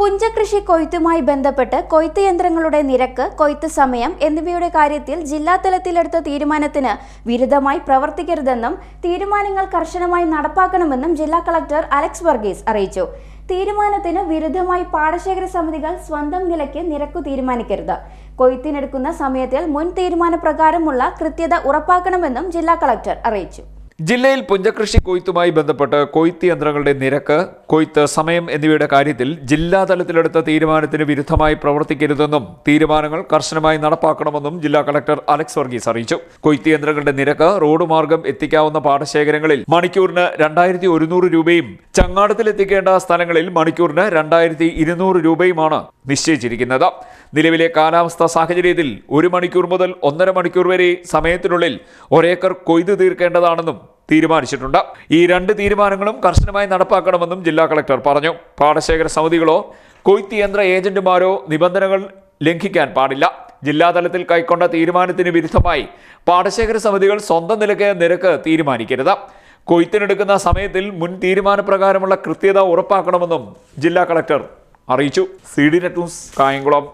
പുഞ്ചകൃഷി കൊയ്ത്തുമായി ബന്ധപ്പെട്ട് കൊയ്ത്ത് യന്ത്രങ്ങളുടെ നിരക്ക്, കൊയ്ത്ത് സമയം എന്നിവയുടെ കാര്യത്തിൽ ജില്ലാതലത്തിലെടുത്ത തീരുമാനത്തിന് വിരുദ്ധമായി പ്രവർത്തിക്കരുതെന്നും തീരുമാനങ്ങൾ കർശനമായി നടപ്പാക്കണമെന്നും ജില്ലാ കളക്ടർ അലക്സ് വർഗീസ് അറിയിച്ചു. തീരുമാനത്തിന് വിരുദ്ധമായി പാടശേഖര സമിതികൾ സ്വന്തം നിലയ്ക്ക് നിരക്കു തീരുമാനിക്കരുത്. കൊയ്ത്തിനെടുക്കുന്ന സമയത്തിൽ മുൻ തീരുമാനപ്രകാരമുള്ള കൃത്യത ഉറപ്പാക്കണമെന്നും ജില്ലാ കളക്ടർ അറിയിച്ചു. ജില്ലയിൽ പുഞ്ചകൃഷി കൊയ്ത്തുമായി ബന്ധപ്പെട്ട് കൊയ്ത്ത് യന്ത്രങ്ങളുടെ നിരക്ക്, കൊയ്ത്ത് സമയം എന്നിവയുടെ കാര്യത്തിൽ ജില്ലാതലത്തിലെടുത്ത തീരുമാനത്തിന് വിരുദ്ധമായി പ്രവർത്തിക്കരുതെന്നും തീരുമാനങ്ങൾ കർശനമായി നടപ്പാക്കണമെന്നും ജില്ലാ കളക്ടർ അലക്സ് വർഗീസ് അറിയിച്ചു. കൊയ്ത്ത് യന്ത്രങ്ങളുടെ നിരക്ക് റോഡ് മാർഗം എത്തിക്കാവുന്ന പാടശേഖരങ്ങളിൽ മണിക്കൂറിന് 2100 രൂപയും ചങ്ങാടത്തിൽ എത്തിക്കേണ്ട സ്ഥലങ്ങളിൽ മണിക്കൂറിന് 2200 രൂപയുമാണ് നിശ്ചയിച്ചിരിക്കുന്നത്. നിലവിലെ കാലാവസ്ഥാ സാഹചര്യത്തിൽ 1 മണിക്കൂർ മുതൽ 1.5 മണിക്കൂർ വരെ സമയത്തിനുള്ളിൽ ഒരേക്കർ കൊയ്തു തീർക്കേണ്ടതാണെന്നും തീരുമാനിച്ചിട്ടുണ്ട്. ഈ 2 തീരുമാനങ്ങളും കർശനമായി നടപ്പാക്കണമെന്നും ജില്ലാ കളക്ടർ പറഞ്ഞു. പാടശേഖര സമിതികളോ കൊയ്ത്ത് യന്ത്ര ഏജന്റുമാരോ നിബന്ധനകൾ ലംഘിക്കാൻ പാടില്ല. ജില്ലാതലത്തിൽ കൈക്കൊണ്ട തീരുമാനത്തിന് വിരുദ്ധമായി പാടശേഖര സമിതികൾ സ്വന്തം നിരക്ക് തീരുമാനിക്കരുത്. കൊയ്ത്തിനെടുക്കുന്ന സമയത്തിൽ മുൻ തീരുമാനപ്രകാരമുള്ള കൃത്യത ഉറപ്പാക്കണമെന്നും ജില്ലാ കളക്ടർ അറിയിച്ചു. CD net news, Kayamkulam.